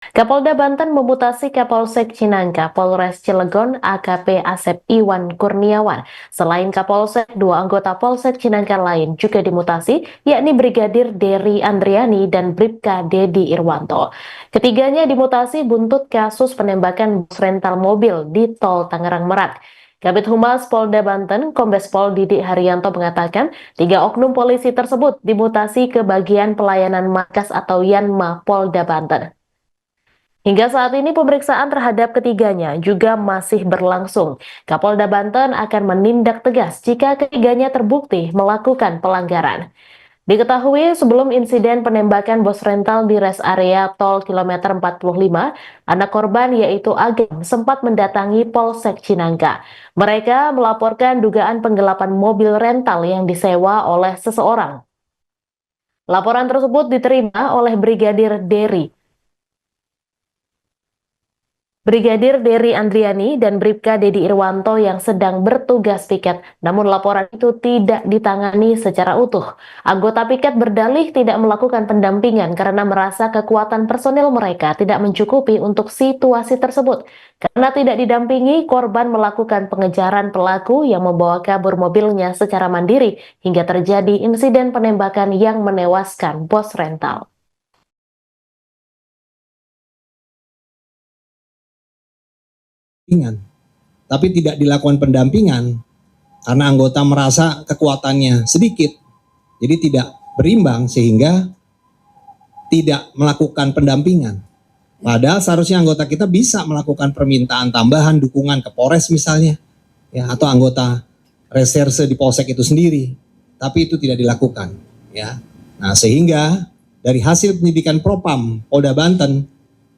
Kapolda Banten memutasi Kapolsek Cinangka, Polres Cilegon, AKP Asep Iwan Kurniawan. Selain Kapolsek, dua anggota Polsek Cinangka lain juga dimutasi, yakni Brigadir Dery Andriani dan Bribka Dedi Irwanto. Ketiganya dimutasi buntut kasus penembakan bus rental mobil di Tol Tangerang Merak. Kabid Humas Polda Banten, Kombes Pol Didik Haryanto mengatakan, 3 oknum polisi tersebut dimutasi ke bagian pelayanan markas atau Yanma Polda Banten. Hingga saat ini pemeriksaan terhadap ketiganya juga masih berlangsung. Kapolda Banten akan menindak tegas jika ketiganya terbukti melakukan pelanggaran. Diketahui sebelum insiden penembakan bos rental di rest area tol kilometer 45, anak korban yaitu Agam sempat mendatangi Polsek Cinangka. Mereka melaporkan dugaan penggelapan mobil rental yang disewa oleh seseorang. Laporan tersebut diterima oleh Brigadir Dery Andriani dan Bribka Dedi Irwanto yang sedang bertugas piket, namun laporan itu tidak ditangani secara utuh. Anggota piket berdalih tidak melakukan pendampingan karena merasa kekuatan personil mereka tidak mencukupi untuk situasi tersebut. Karena tidak didampingi, korban melakukan pengejaran pelaku yang membawa kabur mobilnya secara mandiri hingga terjadi insiden penembakan yang menewaskan bos rental. Tapi tidak dilakukan pendampingan karena anggota merasa kekuatannya sedikit, jadi tidak berimbang sehingga tidak melakukan pendampingan. Padahal seharusnya anggota kita bisa melakukan permintaan tambahan dukungan ke Polres misalnya, ya, atau anggota reserse di Polsek itu sendiri, tapi itu tidak dilakukan, ya. Nah, sehingga dari hasil penyidikan Propam Polda Banten,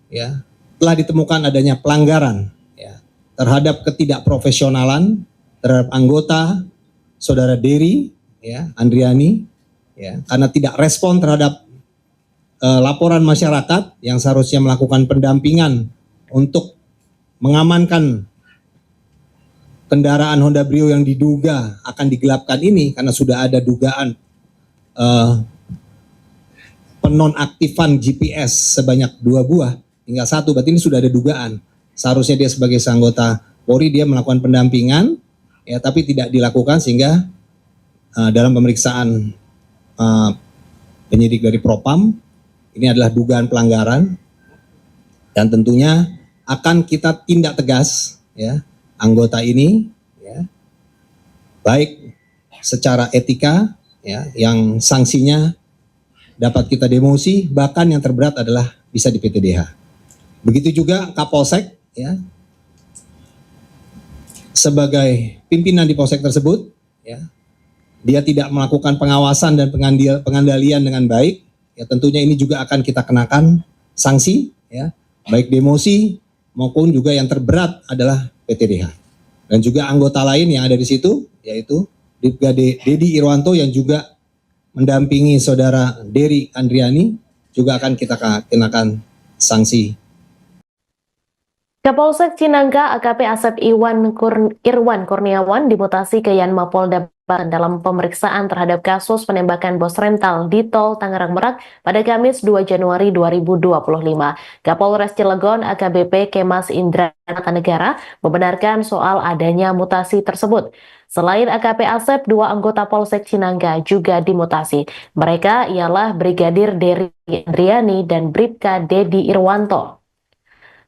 ya, telah ditemukan adanya pelanggaran, ya, terhadap ketidakprofesionalan terhadap anggota Saudara Dery, ya, Andriani, ya, karena tidak respon terhadap laporan masyarakat yang seharusnya melakukan pendampingan untuk mengamankan kendaraan Honda Brio yang diduga akan digelapkan ini, karena sudah ada dugaan penonaktifan GPS sebanyak 2 buah, tinggal 1, berarti ini sudah ada dugaan. Seharusnya dia sebagai anggota Polri dia melakukan pendampingan, ya, tapi tidak dilakukan sehingga dalam pemeriksaan penyidik dari Propam ini adalah dugaan pelanggaran dan tentunya akan kita tindak tegas, ya, anggota ini, ya, baik secara etika, ya, yang sanksinya dapat kita demosi, bahkan yang terberat adalah bisa di PTDH. Begitu juga Kapolsek, ya, sebagai pimpinan di Polsek tersebut, ya, dia tidak melakukan pengawasan dan pengandalian dengan baik, ya, tentunya ini juga akan kita kenakan sanksi, ya, baik demosi maupun juga yang terberat adalah PTDH. Dan juga anggota lain yang ada di situ, yaitu Bribka Dedi Irwanto yang juga mendampingi Saudara Dery Andriani, juga akan kita kenakan sanksi. Kapolsek Cinangka AKP Asep Irwan Kurniawan dimutasi ke Yanma Polda Banten dalam pemeriksaan terhadap kasus penembakan bos rental di Tol Tangerang Merak pada Kamis 2 Januari 2025. Kapolres Cilegon AKBP Kemas Indra Negara membenarkan soal adanya mutasi tersebut. Selain AKP Asep, 2 anggota Polsek Cinangka juga dimutasi. Mereka ialah Brigadir Dery Andriani dan Bribka Dedi Irwanto.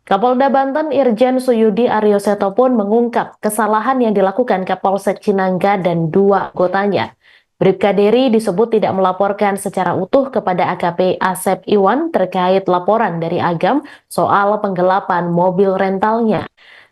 Kapolda Banten Irjen Suyudi Aryoseto pun mengungkap kesalahan yang dilakukan Kapolsek Cinangka dan 2 anggotanya. Bribka Dery disebut tidak melaporkan secara utuh kepada AKP Asep Iwan terkait laporan dari Agam soal penggelapan mobil rentalnya.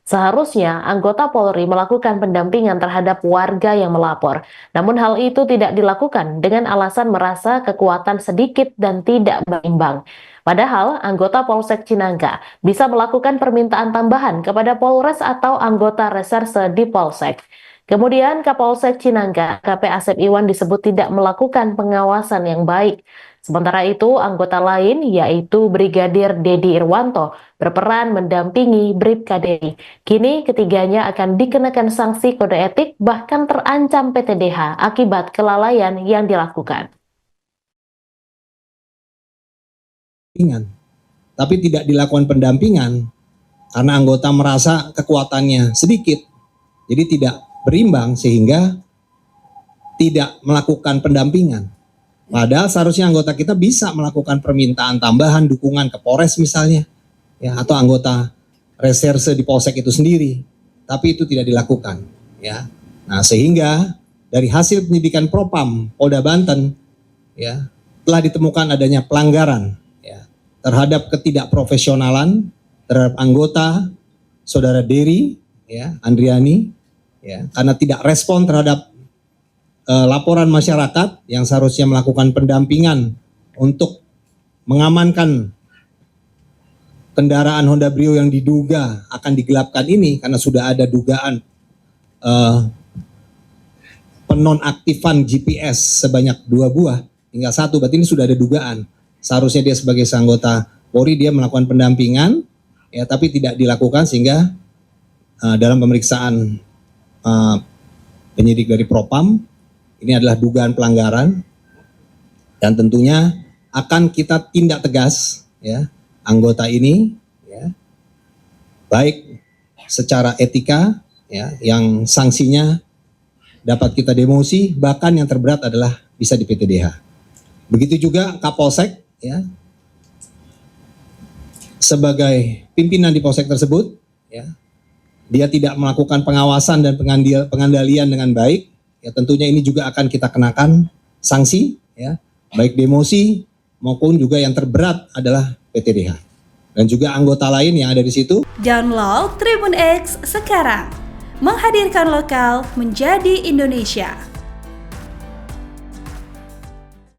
Seharusnya anggota Polri melakukan pendampingan terhadap warga yang melapor. Namun hal itu tidak dilakukan dengan alasan merasa kekuatan sedikit dan tidak berimbang. Padahal anggota Polsek Cinangka bisa melakukan permintaan tambahan kepada Polres atau anggota reserse di Polsek. Kemudian Kapolsek Cinangka, KP Asep Iwan disebut tidak melakukan pengawasan yang baik. Sementara itu, anggota lain yaitu Brigadir Dedi Irwanto berperan mendampingi Bribka Dery. Kini ketiganya akan dikenakan sanksi kode etik bahkan terancam PTDH akibat kelalaian yang dilakukan. tapi tidak dilakukan pendampingan karena anggota merasa kekuatannya sedikit, jadi tidak berimbang sehingga tidak melakukan pendampingan. Padahal seharusnya anggota kita bisa melakukan permintaan tambahan dukungan ke Polres misalnya, ya, atau anggota reserse di Polsek itu sendiri, tapi itu tidak dilakukan, ya. Nah, sehingga dari hasil penyidikan Propam Polda Banten, ya, telah ditemukan adanya pelanggaran, ya, terhadap ketidakprofesionalan terhadap anggota Saudara Dery, ya, Andriani, ya, karena tidak respon terhadap laporan masyarakat yang seharusnya melakukan pendampingan untuk mengamankan kendaraan Honda Brio yang diduga akan digelapkan ini karena sudah ada dugaan penonaktifan GPS sebanyak 2 buah hingga 1, berarti ini sudah ada dugaan. Seharusnya dia sebagai anggota Polri dia melakukan pendampingan, ya, tapi tidak dilakukan sehingga dalam pemeriksaan penyidik dari Propam ini adalah dugaan pelanggaran dan tentunya akan kita tindak tegas, ya, anggota ini, ya, baik secara etika, ya, yang sanksinya dapat kita demosi, bahkan yang terberat adalah bisa di PTDH. Begitu juga Kapolsek, ya, sebagai pimpinan di Polsek tersebut, ya, dia tidak melakukan pengawasan dan pengandalian dengan baik, ya, tentunya ini juga akan kita kenakan sanksi, ya, baik demosi maupun juga yang terberat adalah PTDH. Dan juga anggota lain yang ada di situ. Download Tribun X sekarang, menghadirkan lokal menjadi Indonesia.